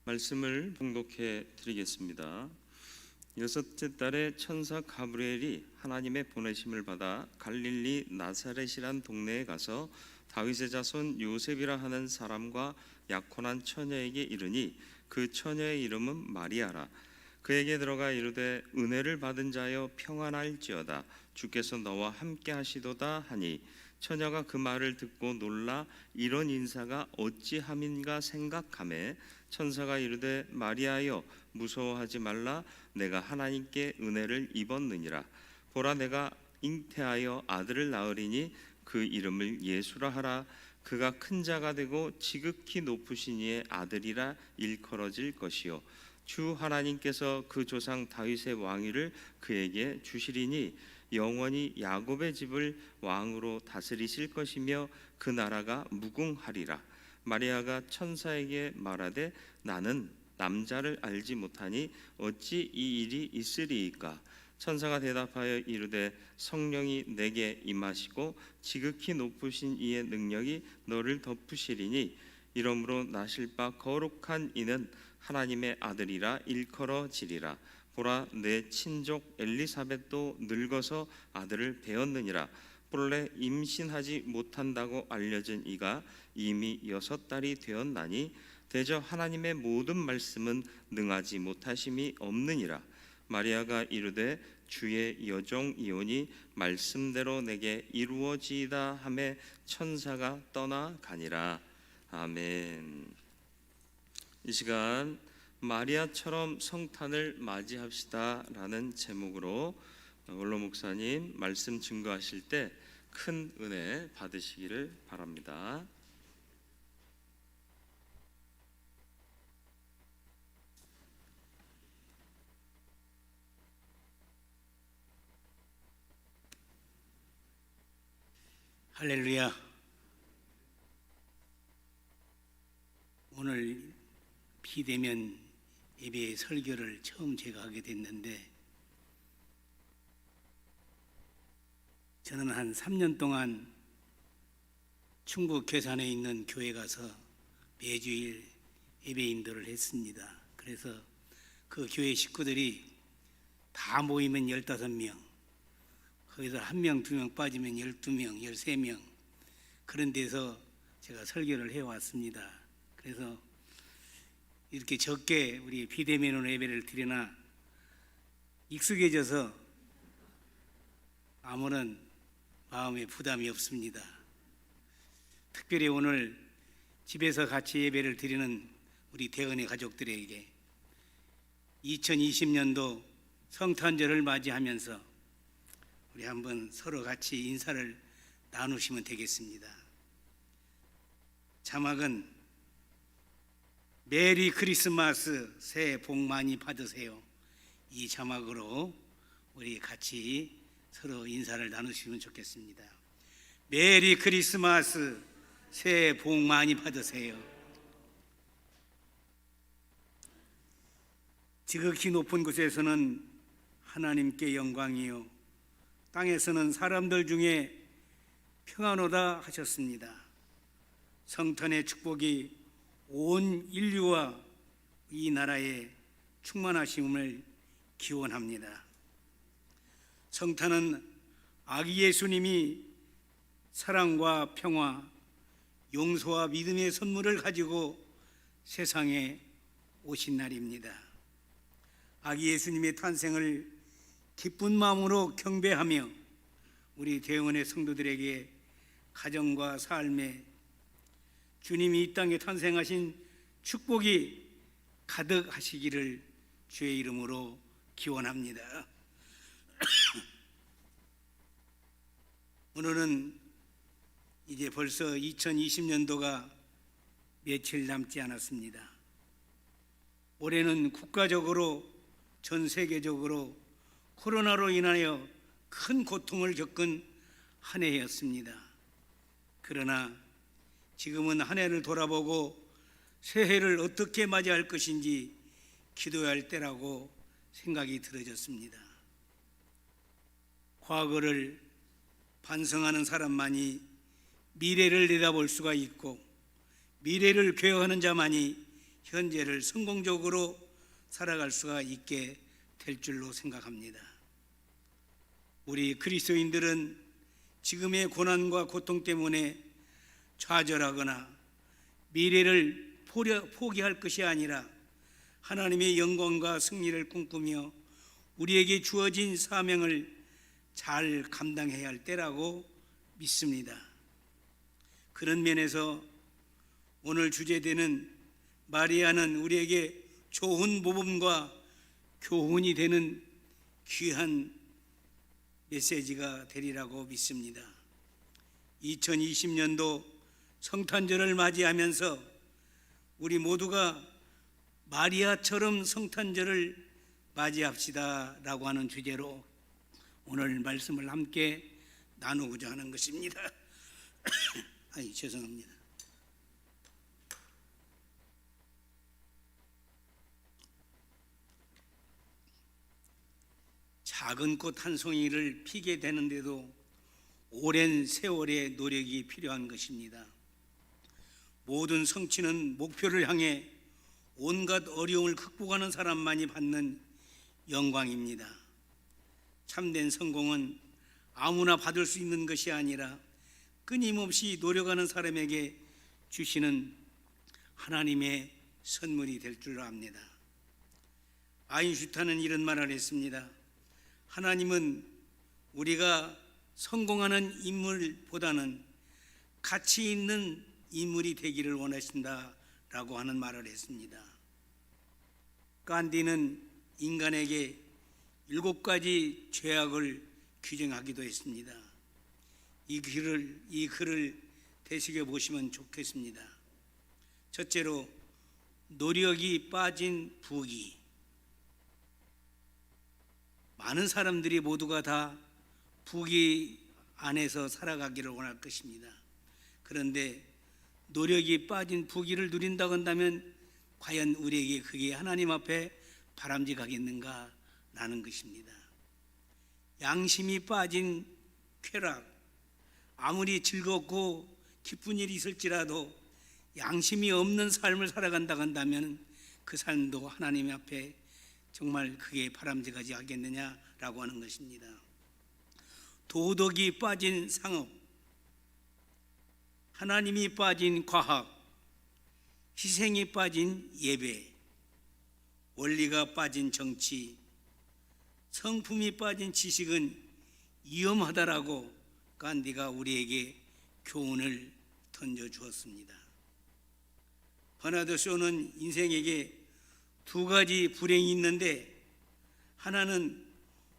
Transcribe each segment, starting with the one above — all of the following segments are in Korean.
말씀을 봉독해 드리겠습니다. 여섯째 달에 천사 가브리엘이 하나님의 보내심을 받아 갈릴리 나사렛이란 동네에 가서 다윗의 자손 요셉이라 하는 사람과 약혼한 처녀에게 이르니 그 처녀의 이름은 마리아라. 그에게 들어가 이르되 은혜를 받은 자여 평안할지어다, 주께서 너와 함께 하시도다 하니, 처녀가 그 말을 듣고 놀라 이런 인사가 어찌함인가 생각하매 천사가 이르되 마리아여 무서워하지 말라, 내가 하나님께 은혜를 입었느니라. 보라, 내가 잉태하여 아들을 낳으리니 그 이름을 예수라 하라. 그가 큰 자가 되고 지극히 높으신 이의 아들이라 일컬어질 것이요, 주 하나님께서 그 조상 다윗의 왕위를 그에게 주시리니 영원히 야곱의 집을 왕으로 다스리실 것이며 그 나라가 무궁하리라. 마리아가 천사에게 말하되 나는 남자를 알지 못하니 어찌 이 일이 있으리이까? 천사가 대답하여 이르되 성령이 내게 임하시고 지극히 높으신 이의 능력이 너를 덮으시리니 이러므로 나실 바 거룩한 이는 하나님의 아들이라 일컬어지리라. 보라, 내 친족 엘리사벳도 늙어서 아들을 배었느니라. 본래 임신하지 못한다고 알려진 이가 이미 6달이 되었나니 대저 하나님의 모든 말씀은 능하지 못하심이 없느니라. 마리아가 이르되 주의 여종이오니 말씀대로 내게 이루어지이다 하매 천사가 떠나가니라. 아멘. 이 시간 마리아처럼 성탄을 맞이합시다 라는 제목으로 원로 목사님 말씀 증거하실 때 큰 은혜 받으시기를 바랍니다. 할렐루야. 오늘 비대면 예배 설교를 처음 제가 하게 됐는데, 저는 한 3년 동안 충북 괴산에 있는 교회 가서 매주일 예배 인도를 했습니다. 그래서 그 교회 식구들이 다 모이면 15명, 거기서 1명, 2명 빠지면 12명, 13명, 그런 데서 제가 설교를 해왔습니다. 그래서 이렇게 적게 우리 비대면으로 예배를 드리나 익숙해져서 아무런 마음에 부담이 없습니다. 특별히 오늘 집에서 같이 예배를 드리는 우리 대은의 가족들에게 2020년도 성탄절을 맞이하면서 우리 한번 서로 같이 인사를 나누시면 되겠습니다. 자막은 메리 크리스마스, 새해 복 많이 받으세요. 이 자막으로 우리 같이 서로 인사를 나누시면 좋겠습니다. 메리 크리스마스, 새해 복 많이 받으세요. 지극히 높은 곳에서는 하나님께 영광이요, 땅에서는 사람들 중에 평안하다 하셨습니다. 성탄의 축복이 온 인류와 이 나라에 충만하심을 기원합니다. 성탄은 아기 예수님이 사랑과 평화, 용서와 믿음의 선물을 가지고 세상에 오신 날입니다. 아기 예수님의 탄생을 기쁜 마음으로 경배하며 우리 대원의 성도들에게 가정과 삶에 주님이 이 땅에 탄생하신 축복이 가득하시기를 주의 이름으로 기원합니다. 오늘은 이제 벌써 2020년도가 며칠 남지 않았습니다. 올해는 국가적으로 전 세계적으로 코로나로 인하여 큰 고통을 겪은 한 해였습니다. 그러나 지금은 한 해를 돌아보고 새해를 어떻게 맞이할 것인지 기도해야 할 때라고 생각이 들어졌습니다. 과거를 반성하는 사람만이 미래를 내다볼 수가 있고, 미래를 계획하는 자만이 현재를 성공적으로 살아갈 수가 있게 될 줄로 생각합니다. 우리 그리스도인들은 지금의 고난과 고통 때문에 좌절하거나 미래를 포기할 것이 아니라 하나님의 영광과 승리를 꿈꾸며 우리에게 주어진 사명을 잘 감당해야 할 때라고 믿습니다. 그런 면에서 오늘 주제되는 마리아는 우리에게 좋은 모범과 교훈이 되는 귀한 메시지가 되리라고 믿습니다. 2020년도 성탄절을 맞이하면서 우리 모두가 마리아처럼 성탄절을 맞이합시다 라고 하는 주제로 오늘 말씀을 함께 나누고자 하는 것입니다. 죄송합니다. 작은 꽃 한 송이를 피게 되는데도 오랜 세월의 노력이 필요한 것입니다. 모든 성취는 목표를 향해 온갖 어려움을 극복하는 사람만이 받는 영광입니다. 참된 성공은 아무나 받을 수 있는 것이 아니라 끊임없이 노력하는 사람에게 주시는 하나님의 선물이 될 줄 압니다. 아인슈타인은 이런 말을 했습니다. 하나님은 우리가 성공하는 인물보다는 가치 있는 인물이 되기를 원하신다라고 하는 말을 했습니다. 간디는 인간에게 7가지 죄악을 규정하기도 했습니다. 이 글을 되새겨 보시면 좋겠습니다. 첫째로, 노력이 빠진 부귀. 많은 사람들이 모두가 다 부귀 안에서 살아가기를 원할 것입니다. 그런데 노력이 빠진 부귀를 누린다고 한다면 과연 우리에게 그게 하나님 앞에 바람직하겠는가 라는 것입니다. 양심이 빠진 쾌락. 아무리 즐겁고 기쁜 일이 있을지라도 양심이 없는 삶을 살아간다고 한다면 그 삶도 하나님 앞에 정말 그게 바람직하지 않겠느냐라고 하는 것입니다. 도덕이 빠진 상업, 하나님이 빠진 과학, 희생이 빠진 예배, 원리가 빠진 정치, 성품이 빠진 지식은 위험하다라고 간디가 우리에게 교훈을 던져주었습니다. 버나드 쇼는 인생에게 2가지 불행이 있는데, 하나는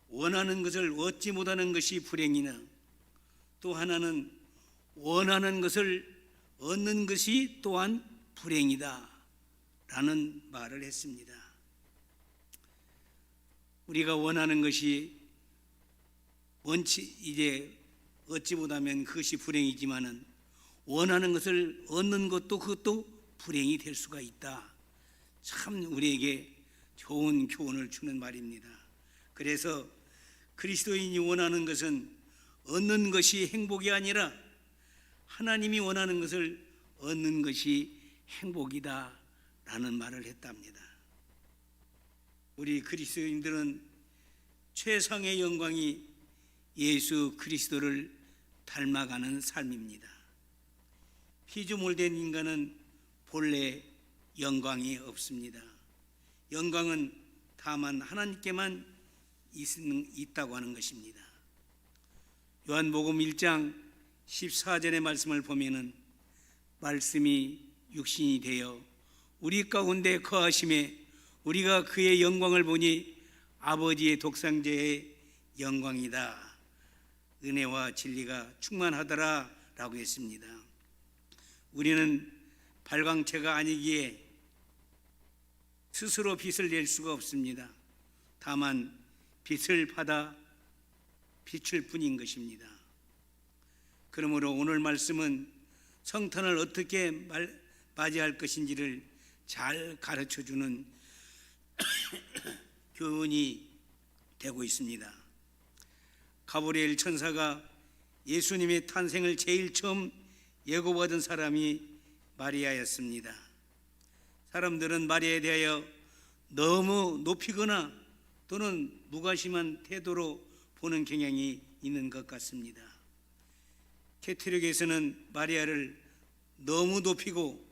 원하는 것을 얻지 못하는 것이 불행이나 또 하나는 원하는 것을 얻는 것이 또한 불행이다 라는 말을 했습니다. 우리가 원하는 것이 이제 얻지 못하면 그것이 불행이지만은 원하는 것을 얻는 것도 그것도 불행이 될 수가 있다. 참 우리에게 좋은 교훈을 주는 말입니다. 그래서 그리스도인이 원하는 것은 얻는 것이 행복이 아니라 하나님이 원하는 것을 얻는 것이 행복이다 라는 말을 했답니다. 우리 그리스도인들은 최상의 영광이 예수 그리스도를 닮아가는 삶입니다. 피조물된 인간은 본래 영광이 없습니다. 영광은 다만 하나님께만 있다고 하는 것입니다. 요한복음 1장 14절의 말씀을 보면은 말씀이 육신이 되어 우리 가운데 거하심에 우리가 그의 영광을 보니 아버지의 독생자의 영광이다. 은혜와 진리가 충만하더라 라고 했습니다. 우리는 발광체가 아니기에 스스로 빛을 낼 수가 없습니다. 다만 빛을 받아 비출 뿐인 것입니다. 그러므로 오늘 말씀은 성탄을 어떻게 맞이할 것인지를 잘 가르쳐주는 교훈이 되고 있습니다. 가브리엘 천사가 예수님의 탄생을 제일 처음 예고받은 사람이 마리아였습니다. 사람들은 마리아에 대하여 너무 높이거나 또는 무관심한 태도로 보는 경향이 있는 것 같습니다. 캐톨릭에서는 마리아를 너무 높이고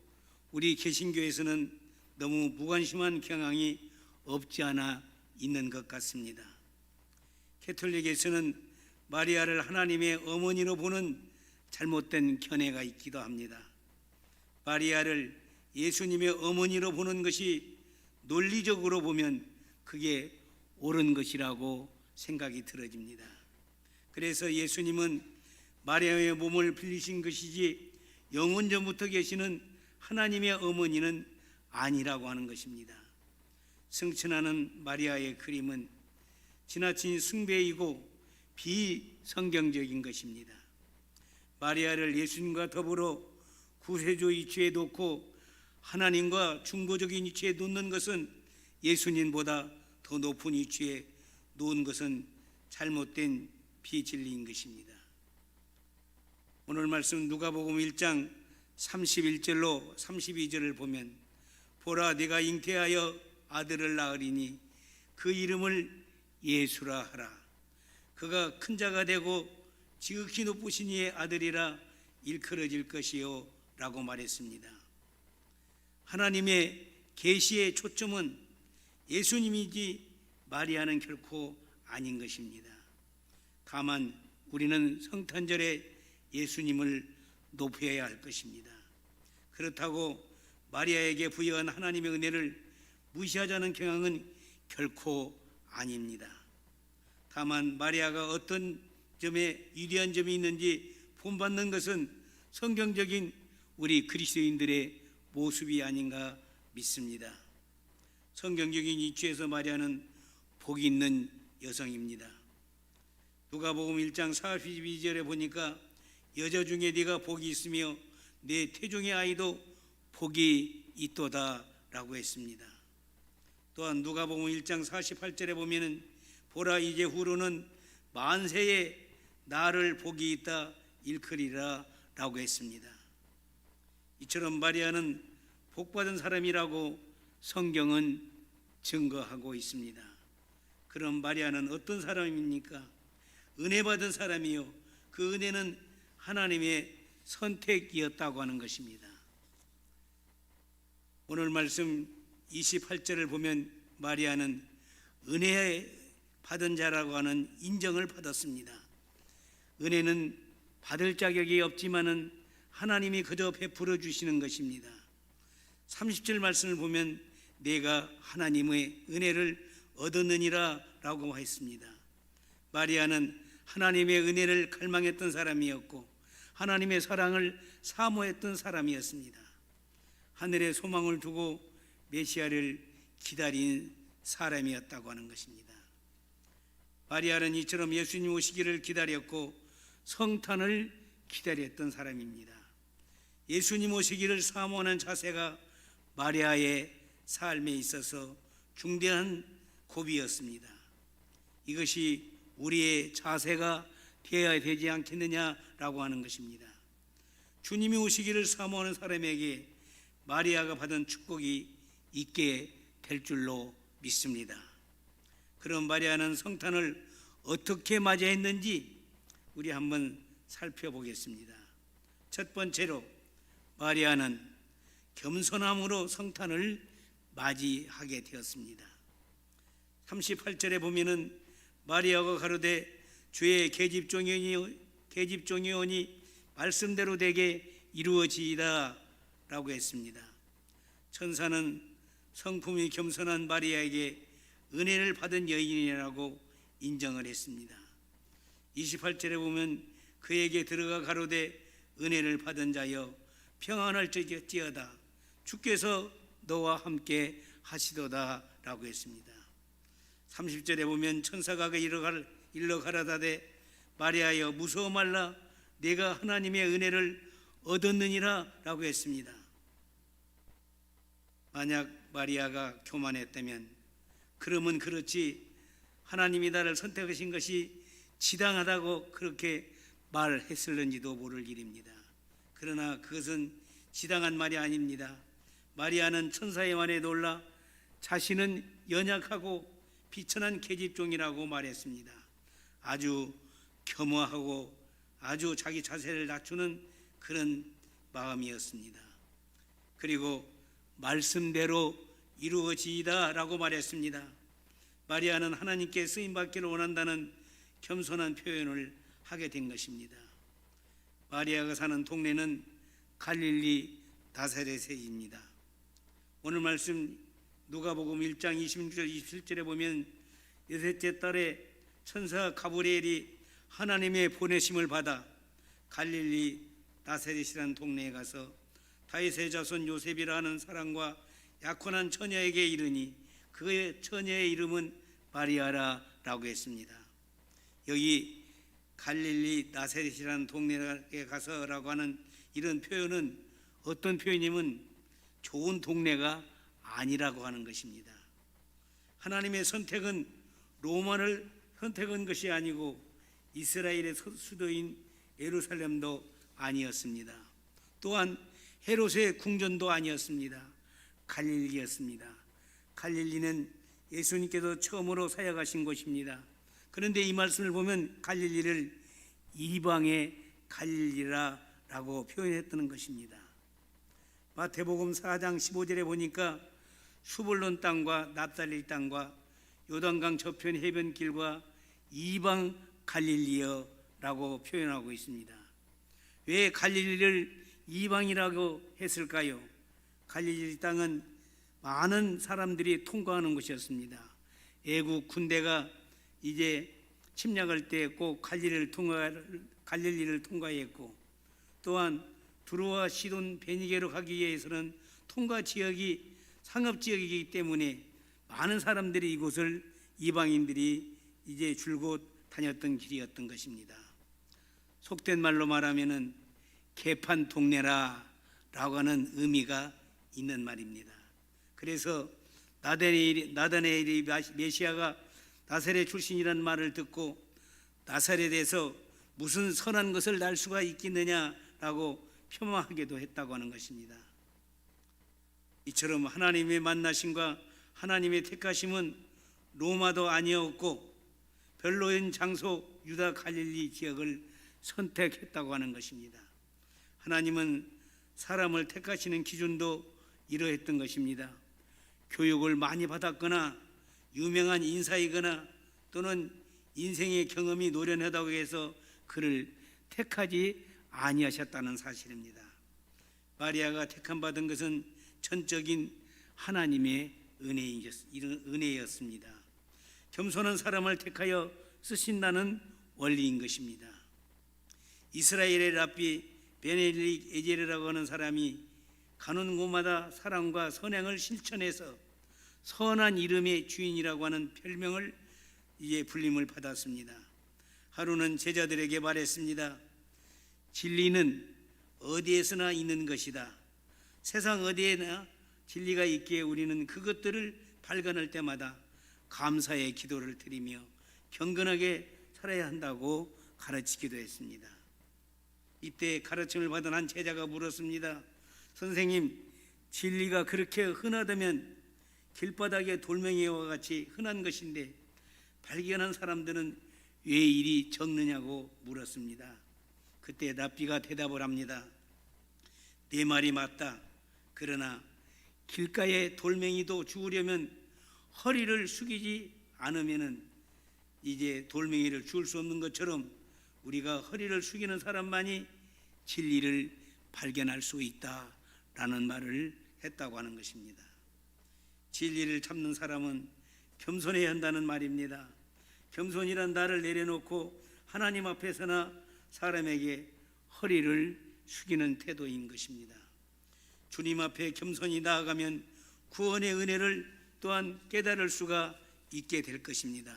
우리 개신교에서는 너무 무관심한 경향이 없지 않아 있는 것 같습니다. 캐톨릭에서는 마리아를 하나님의 어머니로 보는 잘못된 견해가 있기도 합니다. 마리아를 예수님의 어머니로 보는 것이 논리적으로 보면 그게 옳은 것이라고 생각이 들어집니다. 그래서 예수님은 마리아의 몸을 빌리신 것이지 영원전부터 계시는 하나님의 어머니는 아니라고 하는 것입니다. 승천하는 마리아의 그림은 지나친 숭배이고 비성경적인 것입니다. 마리아를 예수님과 더불어 구세주 위치에 놓고 하나님과 중보적인 위치에 놓는 것은 예수님보다 더 높은 위치에 놓은 것은 잘못된 비진리인 것입니다. 오늘 말씀 누가복음 1장 31절로 32절을 보면 보라 네가 잉태하여 아들을 낳으리니 그 이름을 예수라 하라. 그가 큰 자가 되고 지극히 높으신 이의 아들이라 일컬어질 것이요 라고 말했습니다. 하나님의 계시의 초점은 예수님이지 마리아는 결코 아닌 것입니다. 다만 우리는 성탄절에 예수님을 높여야 할 것입니다. 그렇다고 마리아에게 부여한 하나님의 은혜를 무시하자는 경향은 결코 아닙니다. 다만 마리아가 어떤 점에 유리한 점이 있는지 본받는 것은 성경적인 우리 그리스도인들의 모습이 아닌가 믿습니다. 성경적인 이치에서 마리아는 복이 있는 여성입니다. 누가복음 1장 42절에 보니까 여자 중에 네가 복이 있으며 내 태중의 아이도 복이 있도다 라고 했습니다. 또한 누가복음 1장 48절에 보면은 보라 이제 후로는 만세에 나를 복이 있다 일컬이라 라고 했습니다. 이처럼 마리아는 복받은 사람이라고 성경은 증거하고 있습니다. 그럼 마리아는 어떤 사람입니까? 은혜 받은 사람이요, 그 은혜는 하나님의 선택이었다고 하는 것입니다. 오늘 말씀 28절을 보면 마리아는 은혜 받은 자라고 하는 인정을 받았습니다. 은혜는 받을 자격이 없지만은 하나님이 그저 베풀어 주시는 것입니다. 30절 말씀을 보면 내가 하나님의 은혜를 얻었느니라 라고 했습니다. 마리아는 하나님의 은혜를 갈망했던 사람이었고 하나님의 사랑을 사모했던 사람이었습니다. 하늘에 소망을 두고 메시아를 기다린 사람이었다고 하는 것입니다. 마리아는 이처럼 예수님 오시기를 기다렸고 성탄을 기다렸던 사람입니다. 예수님 오시기를 사모하는 자세가 마리아의 삶에 있어서 중대한 고비였습니다. 이것이 우리의 자세가 되어야 되지 않겠느냐라고 하는 것입니다. 주님이 오시기를 사모하는 사람에게 마리아가 받은 축복이 있게 될 줄로 믿습니다. 그럼 마리아는 성탄을 어떻게 맞이했는지 우리 한번 살펴보겠습니다. 첫 번째로 마리아는 겸손함으로 성탄을 맞이하게 되었습니다. 38절에 보면은 마리아가 가로되 주의 계집종이오니 말씀대로 되게 이루어지이다 라고 했습니다. 천사는 성품이 겸손한 마리아에게 은혜를 받은 여인이라고 인정을 했습니다. 28절에 보면 그에게 들어가 가로되 은혜를 받은 자여 평안할지어다 주께서 너와 함께 하시도다 라고 했습니다. 30절에 보면 천사가 일러 가라사대 마리아여 무서워 말라 내가 하나님의 은혜를 얻었느니라 라고 했습니다. 만약 마리아가 교만했다면 그러면 그렇지 하나님이 나를 선택하신 것이 지당하다고 그렇게 말했을는지도 모를 일입니다. 그러나 그것은 지당한 말이 아닙니다. 마리아는 천사의 말에 놀라 자신은 연약하고 비천한 계집종이라고 말했습니다. 아주 겸허하고 아주 자기 자세를 낮추는 그런 마음이었습니다. 그리고 말씀대로 이루어지이다 라고 말했습니다. 마리아는 하나님께 쓰임받기를 원한다는 겸손한 표현을 하게 된 것입니다. 마리아가 사는 동네는 갈릴리 나사렛입니다. 오늘 말씀 누가복음 1장 26절 27절에 보면 여섯째 달에 천사 가브리엘이 하나님의 보내심을 받아 갈릴리 나사렛이라는 동네에 가서 다윗의 자손 요셉이라 하는 사람과 약혼한 처녀에게 이르니 그의 처녀의 이름은 마리아라라고 했습니다. 여기 갈릴리 나사렛이라는 동네에 가서라고 하는 이런 표현은 어떤 표현이면 좋은 동네가 아니라고 하는 것입니다. 하나님의 선택은 로마를 선택한 것이 아니고 이스라엘의 수도인 예루살렘도 아니었습니다. 또한 헤롯의 궁전도 아니었습니다. 갈릴리였습니다. 갈릴리는 예수님께서 처음으로 사역하신 곳입니다. 그런데 이 말씀을 보면 갈릴리를 이방의 갈릴리라고 표현했다는 것입니다. 마태복음 4장 15절에 보니까 수불론 땅과 납달리 땅과 요단강 저편 해변길과 이방 갈릴리여라고 표현하고 있습니다. 왜 갈릴리를 이방이라고 했을까요? 갈릴리 땅은 많은 사람들이 통과하는 곳이었습니다. 애국 군대가 이제 침략할 때 꼭 갈릴리를 통과했고, 또한 두로와 시돈 베니게로 가기 위해서는 통과 지역이 상업 지역이기 때문에 많은 사람들이 이곳을 이방인들이 이제 줄곧 다녔던 길이었던 것입니다. 속된 말로 말하면은 개판 동네라라고 하는 의미가 있는 말입니다. 그래서 나다나엘이 메시아가 나사렛 출신이라는 말을 듣고 나사렛에서 무슨 선한 것을 날 수가 있겠느냐라고 폄하하기도 했다고 하는 것입니다. 이처럼 하나님의 만나심과 하나님의 택하심은 로마도 아니었고 별로인 장소 유다 갈릴리 지역을 선택했다고 하는 것입니다. 하나님은 사람을 택하시는 기준도 이러했던 것입니다. 교육을 많이 받았거나 유명한 인사이거나 또는 인생의 경험이 노련하다고 해서 그를 택하지 아니하셨다는 사실입니다. 마리아가 택함 받은 것은 전적인 하나님의 은혜였습니다. 겸손한 사람을 택하여 쓰신다는 원리인 것입니다. 이스라엘의 랍비 베네딕 에제르라고 하는 사람이 가는 곳마다 사랑과 선행을 실천해서 선한 이름의 주인이라고 하는 별명을 이제 불림을 받았습니다. 하루는 제자들에게 말했습니다. 진리는 어디에서나 있는 것이다. 세상 어디에나 진리가 있기에 우리는 그것들을 발견할 때마다 감사의 기도를 드리며 경건하게 살아야 한다고 가르치기도 했습니다. 이때 가르침을 받은 한 제자가 물었습니다. 선생님, 진리가 그렇게 흔하다면 길바닥에 돌멩이와 같이 흔한 것인데 발견한 사람들은 왜 이리 적느냐고 물었습니다. 그때 랍비가 대답을 합니다. 네 말이 맞다. 그러나 길가에 돌멩이도 주우려면 허리를 숙이지 않으면은 이제 돌멩이를 주울 수 없는 것처럼 우리가 허리를 숙이는 사람만이 진리를 발견할 수 있다라는 말을 했다고 하는 것입니다. 진리를 찾는 사람은 겸손해야 한다는 말입니다. 겸손이란 나를 내려놓고 하나님 앞에서나 사람에게 허리를 숙이는 태도인 것입니다. 주님 앞에 겸손히 나아가면 구원의 은혜를 또한 깨달을 수가 있게 될 것입니다.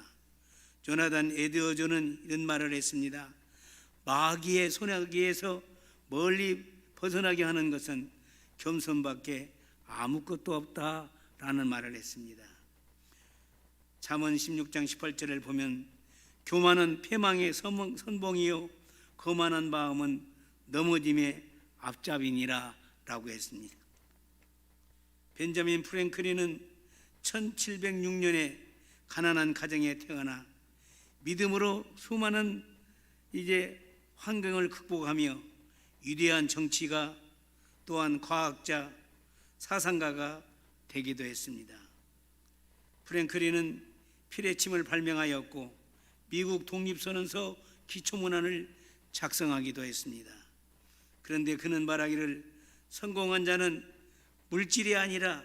조나단 에드워즈는 이런 말을 했습니다. 마귀의 손아귀에서 멀리 벗어나게 하는 것은 겸손밖에 아무것도 없다라는 말을 했습니다. 잠언 16장 18절을 보면 교만은 패망의 선봉이요 거만한 마음은 넘어짐의 앞잡이니라 라고 했습니다. 벤자민 프랭클린은 1706년에 가난한 가정에 태어나 믿음으로 수많은 환경을 극복하며 위대한 정치가 또한 과학자, 사상가가 되기도 했습니다. 프랭클린은 피레침을 발명하였고 미국 독립선언서 기초문안을 작성하기도 했습니다. 그런데 그는 말하기를 성공한 자는 물질이 아니라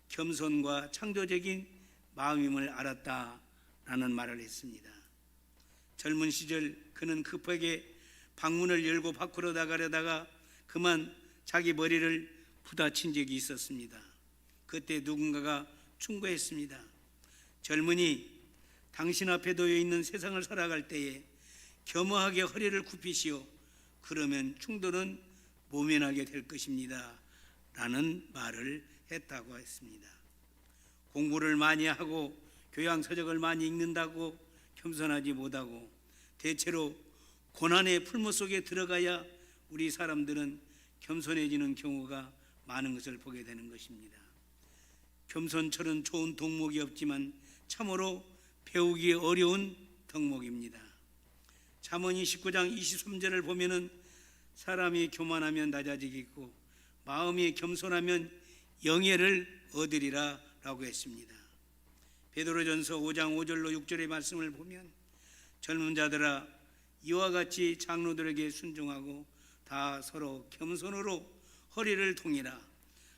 겸손과 창조적인 마음임을 알았다라는 말을 했습니다. 젊은 시절 그는 급하게 방문을 열고 밖으로 나가려다가 그만 자기 머리를 부다친 적이 있었습니다. 그때 누군가가 충고했습니다. 젊은이, 당신 앞에 놓여 있는 세상을 살아갈 때에 겸허하게 허리를 굽히시오. 그러면 충돌은 모면하게 될 것입니다. 라는 말을 했다고 했습니다. 공부를 많이 하고 교양서적을 많이 읽는다고 겸손하지 못하고 대체로 고난의 풀무 속에 들어가야 우리 사람들은 겸손해지는 경우가 많은 것을 보게 되는 것입니다. 겸손처럼 좋은 덕목이 없지만 참으로 배우기 어려운 덕목입니다. 잠언 29장 23절을 보면은 사람이 교만하면 낮아지겠고 마음이 겸손하면 영예를 얻으리라 라고 했습니다. 베드로전서 5장 5절로 6절의 말씀을 보면 젊은 자들아 이와 같이 장로들에게 순종하고 다 서로 겸손으로 허리를 동이라.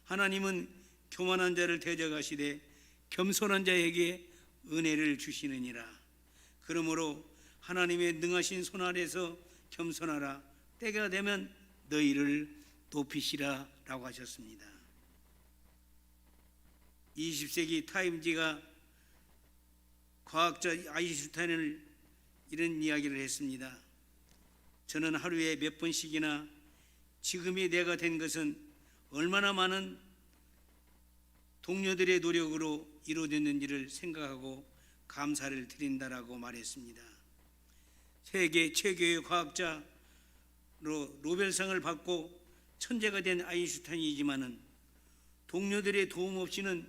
하나님은 교만한 자를 대적하시되 겸손한 자에게 은혜를 주시느니라. 그러므로 하나님의 능하신 손 아래서 겸손하라. 때가 되면 너희를 높이시라 라고 하셨습니다. 20세기 타임지가 과학자 아인슈타인을 이런 이야기를 했습니다. 저는 하루에 몇 번씩이나 지금의 내가 된 것은 얼마나 많은 동료들의 노력으로 이루어졌는지를 생각하고 감사를 드린다라고 말했습니다. 세계 최고의 과학자로 노벨상을 받고 천재가 된 아인슈타인이지만은 동료들의 도움 없이는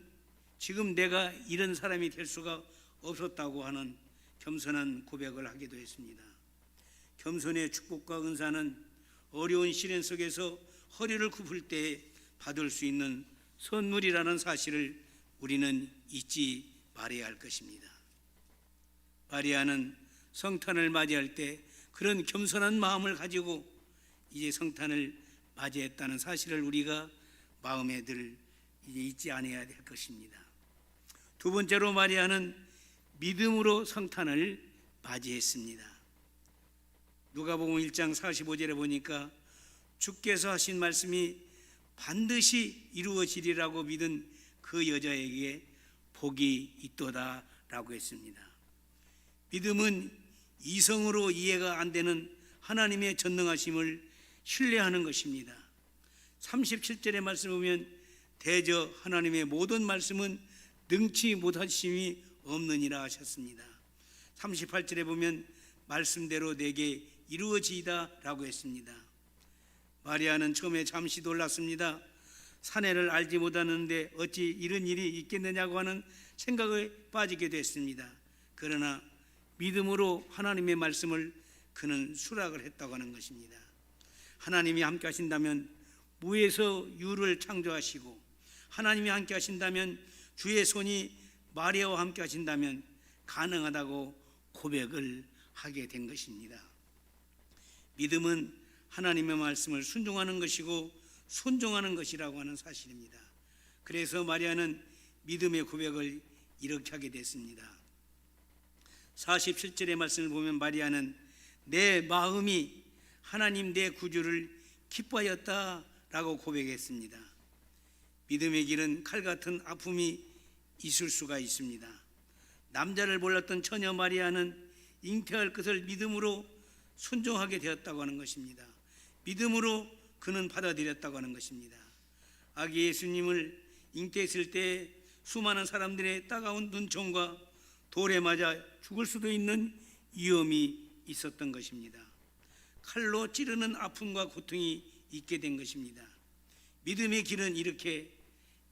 지금 내가 이런 사람이 될 수가 없었다고 하는 겸손한 고백을 하기도 했습니다. 겸손의 축복과 은사는 어려운 시련 속에서 허리를 굽을 때 받을 수 있는 선물이라는 사실을 우리는 잊지 말아야 할 것입니다. 마리아는 성탄을 맞이할 때 그런 겸손한 마음을 가지고 이제 성탄을 맞이했다는 사실을 우리가 마음에 늘 이제 잊지 않아야 될 것입니다. 두 번째로 마리아는 믿음으로 성탄을 맞이했습니다. 누가복음 1장 45절에 보니까 주께서 하신 말씀이 반드시 이루어지리라고 믿은 그 여자에게 복이 있도다 라고 했습니다. 믿음은 이성으로 이해가 안 되는 하나님의 전능하심을 신뢰하는 것입니다. 37절의 말씀을 보면 대저 하나님의 모든 말씀은 능치 못하심이 없느니라 하셨습니다. 38절에 보면 말씀대로 내게 이루어지이다 라고 했습니다. 마리아는 처음에 잠시 놀랐습니다. 사내를 알지 못하는데 어찌 이런 일이 있겠느냐고 하는 생각에 빠지게 됐습니다. 그러나 믿음으로 하나님의 말씀을 그는 수락을 했다고 하는 것입니다. 하나님이 함께 하신다면 무에서 유를 창조하시고 하나님이 함께 하신다면 주의 손이 마리아와 함께 하신다면 가능하다고 고백을 하게 된 것입니다. 믿음은 하나님의 말씀을 순종하는 것이고 순종하는 것이라고 하는 사실입니다. 그래서 마리아는 믿음의 고백을 이렇게 하게 됐습니다. 47절의 말씀을 보면 마리아는 내 마음이 하나님 내 구주를 기뻐하였다라고 고백했습니다. 믿음의 길은 칼 같은 아픔이 있을 수가 있습니다. 남자를 몰랐던 처녀 마리아는 잉태할 것을 믿음으로 순종하게 되었다고 하는 것입니다. 믿음으로 그는 받아들였다고 하는 것입니다. 아기 예수님을 잉태했을 때 수많은 사람들의 따가운 눈총과 돌에 맞아 죽을 수도 있는 위험이 있었던 것입니다. 칼로 찌르는 아픔과 고통이 있게 된 것입니다. 믿음의 길은 이렇게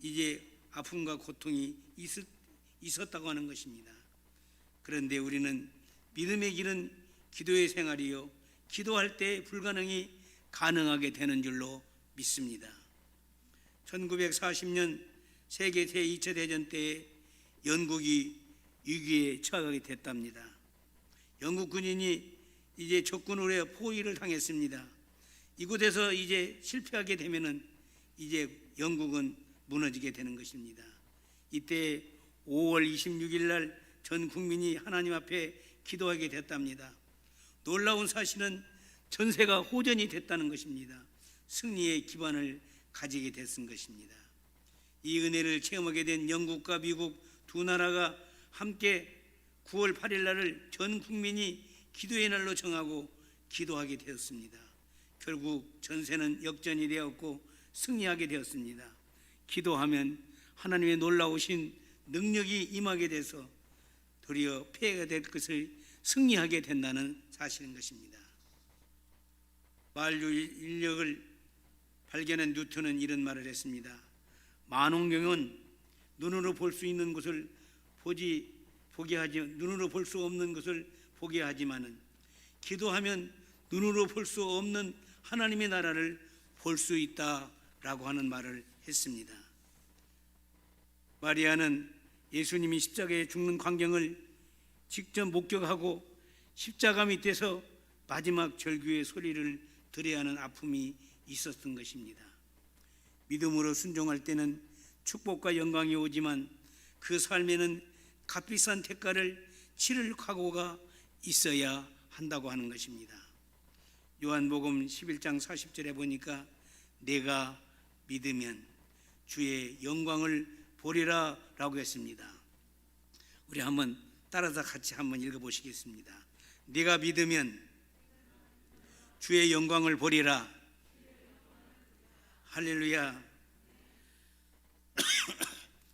이제 아픔과 고통이 있었다고 하는 것입니다. 그런데 우리는 믿음의 길은 기도의 생활이요, 기도할 때 불가능이 가능하게 되는 줄로 믿습니다. 1940년 세계 제2차 대전 때에 영국이 위기에 처하게 됐답니다. 영국 군인이 이제 적군으로 해 포위를 당했습니다. 이곳에서 이제 실패하게 되면은 이제 영국은 무너지게 되는 것입니다. 이때 5월 26일 날 전 국민이 하나님 앞에 기도하게 됐답니다. 놀라운 사실은 전세가 호전이 됐다는 것입니다. 승리의 기반을 가지게 됐은 것입니다. 이 은혜를 체험하게 된 영국과 미국 두 나라가 함께 9월 8일 날을 전 국민이 기도의 날로 정하고 기도하게 되었습니다. 결국 전세는 역전이 되었고 승리하게 되었습니다. 기도하면 하나님의 놀라우신 능력이 임하게 돼서 도리어 폐해가 될 것을 승리하게 된다는 사실인 것입니다. 만유 인력을 발견한 뉴턴은 이런 말을 했습니다. 만원경은 눈으로 볼 수 있는 것을 눈으로 볼 수 없는 것을 보게 하지만은 기도하면 눈으로 볼 수 없는 하나님의 나라를 볼 수 있다라고 하는 말을 했습니다. 마리아는 예수님이 십자가에 죽는 광경을 직접 목격하고 십자가 밑에서 마지막 절규의 소리를 들어야 하는 아픔이 있었던 것입니다. 믿음으로 순종할 때는 축복과 영광이 오지만 그 삶에는 값비싼 대가를 치를 각오가 있어야 한다고 하는 것입니다. 요한복음 11장 40절에 보니까 내가 믿으면 주의 영광을 보리라 라고 했습니다. 우리 한번 따라서 같이 한번 읽어보시겠습니다. 네가 믿으면 주의 영광을 보리라. 할렐루야.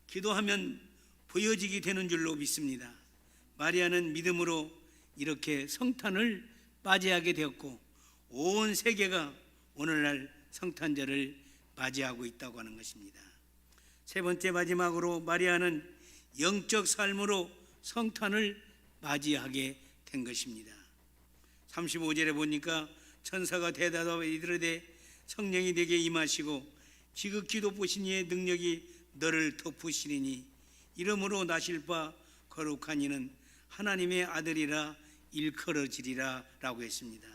기도하면 보여지게 되는 줄로 믿습니다. 마리아는 믿음으로 이렇게 성탄을 맞이하게 되었고 온 세계가 오늘날 성탄절을 맞이하고 있다고 하는 것입니다. 세 번째 마지막으로 마리아는 영적 삶으로 성탄을 맞이하게 된 것입니다. 35절에 보니까 천사가 대답하여 이르되 성령이 내게 임하시고 지극히 높으신 이의 능력이 너를 덮으시리니 이러므로 나실 바 거룩한 이는 하나님의 아들이라 일컬어지리라 라고 했습니다.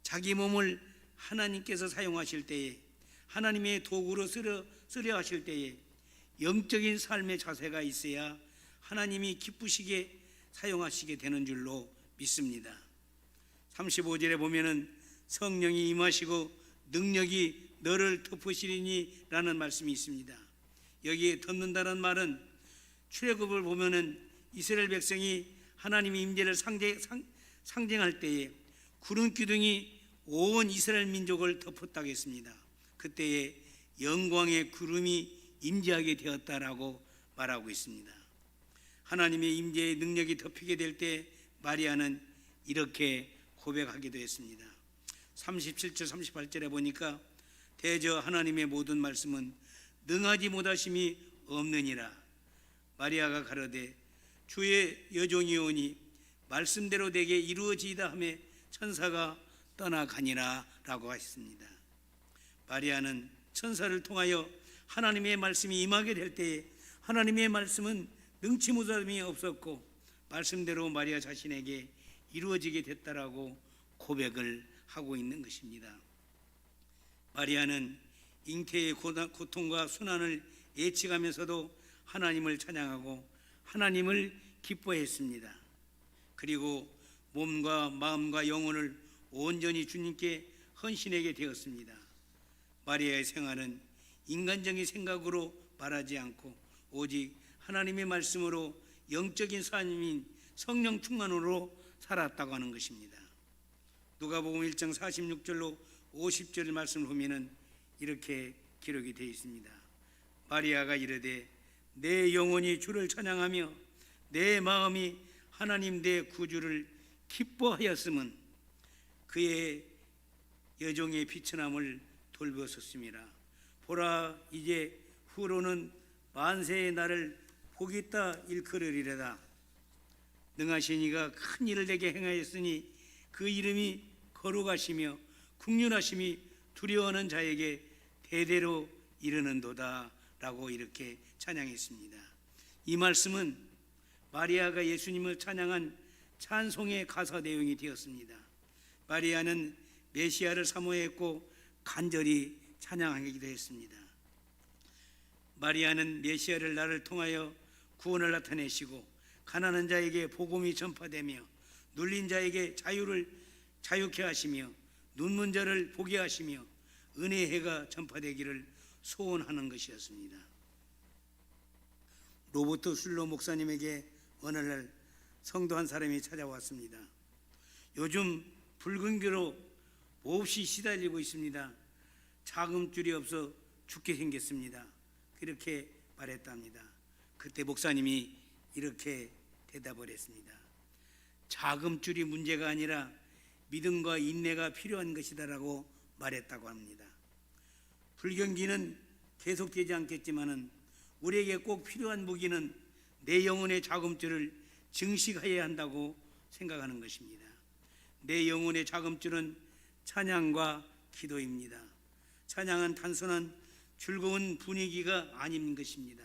자기 몸을 하나님께서 사용하실 때에 하나님의 도구로 쓰려 하실 때에 영적인 삶의 자세가 있어야 하나님이 기쁘시게 사용하시게 되는 줄로 믿습니다. 35절에 보면은 성령이 임하시고 능력이 너를 덮으시리니 라는 말씀이 있습니다. 여기에 덮는다는 말은 출애굽을 보면은 이스라엘 백성이 하나님의 임재를 상징할 때에 구름 기둥이 온 이스라엘 민족을 덮었다고 했습니다. 그때에 영광의 구름이 임재하게 되었다라고 말하고 있습니다. 하나님의 임재의 능력이 덮이게 될 때 마리아는 이렇게 고백하기도 했습니다. 37절 38절에 보니까 대저 하나님의 모든 말씀은 능하지 못하심이 없느니라. 마리아가 가로되 주의 여종이오니 말씀대로 내게 이루어지이다 하며 천사가 떠나가니라 라고 하셨습니다. 마리아는 천사를 통하여 하나님의 말씀이 임하게 될 때에 하나님의 말씀은 능치 못함이 없었고 말씀대로 마리아 자신에게 이루어지게 됐다라고 고백을 하고 있는 것입니다. 마리아는 잉태의 고통과 순환을 예측하면서도 하나님을 찬양하고 하나님을 기뻐했습니다. 그리고 몸과 마음과 영혼을 온전히 주님께 헌신하게 되었습니다. 마리아의 생활은 인간적인 생각으로 말하지 않고 오직 하나님의 말씀으로 영적인 삶인 성령 충만으로 살았다고 하는 것입니다. 누가복음 1장 46절로 50절 말씀을 보면은 이렇게 기록이 되어 있습니다. 마리아가 이르되 내 영혼이 주를 찬양하며 내 마음이 하나님 내 구주를 기뻐하였음은 그의 여종의 비천함을 돌보셨음이라. 보라 이제 후로는 만세의 날을 복있다 일컬으리로다. 능하신 이가 큰 일을 내게 행하였으니 그 이름이 거룩하시며 국률하심이 두려워하는 자에게 대대로 이르는도다 라고 이렇게 찬양했습니다. 이 말씀은 마리아가 예수님을 찬양한 찬송의 가사 내용이 되었습니다. 마리아는 메시아를 사모했고 간절히 찬양하기도 했습니다. 마리아는 메시아를 나를 통하여 구원을 나타내시고 가난한 자에게 복음이 전파되며 눌린 자에게 자유케 하시며 눈먼 자를 보게 하시며 은혜의 해가 전파되기를 소원하는 것이었습니다. 로버트 슐러 목사님에게 어느 날 성도 한 사람이 찾아왔습니다. 요즘 불근교로 몹시 시달리고 있습니다. 자금줄이 없어 죽게 생겼습니다. 그렇게 말했답니다. 그때 목사님이 이렇게 대답을 했습니다. 자금줄이 문제가 아니라 믿음과 인내가 필요한 것이다라고 말했다고 합니다. 불경기는 계속되지 않겠지만은 우리에게 꼭 필요한 무기는 내 영혼의 자금줄을 증식해야 한다고 생각하는 것입니다. 내 영혼의 자금줄은 찬양과 기도입니다. 찬양은 단순한 즐거운 분위기가 아닌 것입니다.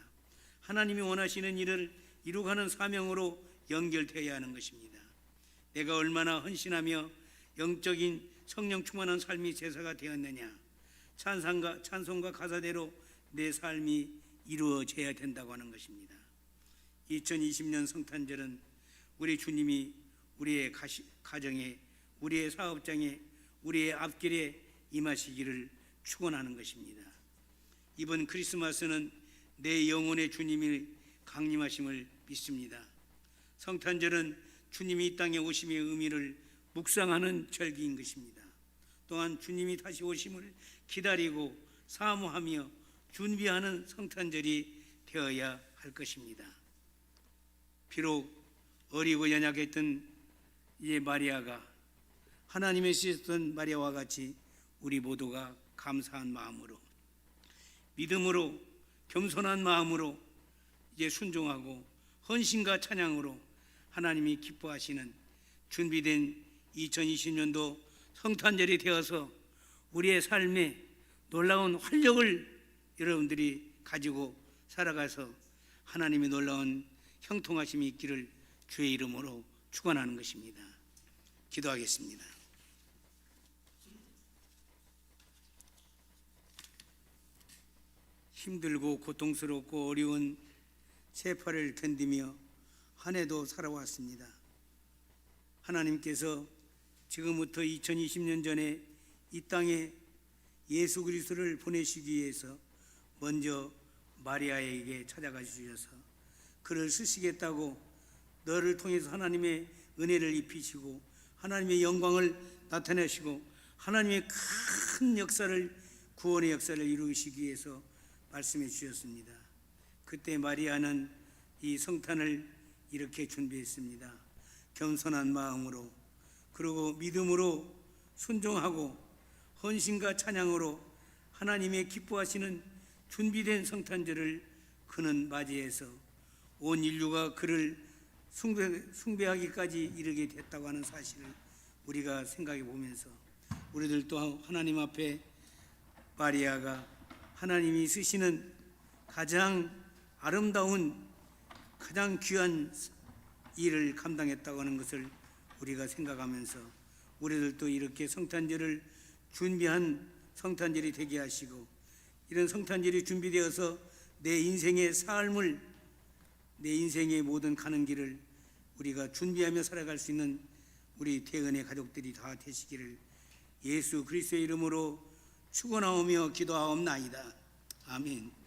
하나님이 원하시는 일을 이루가는 사명으로 연결되어야 하는 것입니다. 내가 얼마나 헌신하며 영적인 성령 충만한 삶이 제사가 되었느냐, 찬송과 가사대로 내 삶이 이루어져야 된다고 하는 것입니다. 2020년 성탄절은 우리 주님이 우리의 가정에, 우리의 사업장에, 우리의 앞길에 임하시기를 축원하는 것입니다. 이번 크리스마스는 내 영혼의 주님이 강림하심을 믿습니다. 성탄절은 주님이 이 땅에 오심의 의미를 묵상하는 절기인 것입니다. 또한 주님이 다시 오심을 기다리고 사모하며 준비하는 성탄절이 되어야 할 것입니다. 비록 어리고 연약했던 이 마리아가 하나님의 쓰셨던 마리아와 같이 우리 모두가 감사한 마음으로, 믿음으로, 겸손한 마음으로 이제 순종하고 헌신과 찬양으로 하나님이 기뻐하시는 준비된 2020년도 성탄절이 되어서 우리의 삶에 놀라운 활력을 여러분들이 가지고 살아가서 하나님의 놀라운 형통하심이 있기를 주의 이름으로 축원하는 것입니다. 기도하겠습니다. 힘들고 고통스럽고 어려운 세파를 견디며 한 해도 살아왔습니다. 하나님께서 지금부터 2020년 전에 이 땅에 예수 그리스도를 보내시기 위해서 먼저 마리아에게 찾아가 주셔서 그를 쓰시겠다고 너를 통해서 하나님의 은혜를 입히시고 하나님의 영광을 나타내시고 하나님의 큰 역사를, 구원의 역사를 이루시기 위해서 말씀해 주셨습니다. 그때 마리아는 이 성탄을 이렇게 준비했습니다. 겸손한 마음으로, 그리고 믿음으로 순종하고 헌신과 찬양으로 하나님의 기뻐하시는 준비된 성탄절을 그는 맞이해서 온 인류가 그를 숭배하기까지 이르게 됐다고 하는 사실을 우리가 생각해 보면서 우리들도 하나님 앞에 마리아가 하나님이 쓰시는 가장 아름다운, 가장 귀한 일을 감당했다고 하는 것을 우리가 생각하면서 우리들도 이렇게 성탄절을 준비한 성탄절이 되게 하시고, 이런 성탄절이 준비되어서 내 인생의 삶을, 내 인생의 모든 가는 길을 우리가 준비하며 살아갈 수 있는 우리 대은의 가족들이 다 되시기를 예수 그리스도의 이름으로 축원하오며 기도하옵나이다. 아멘.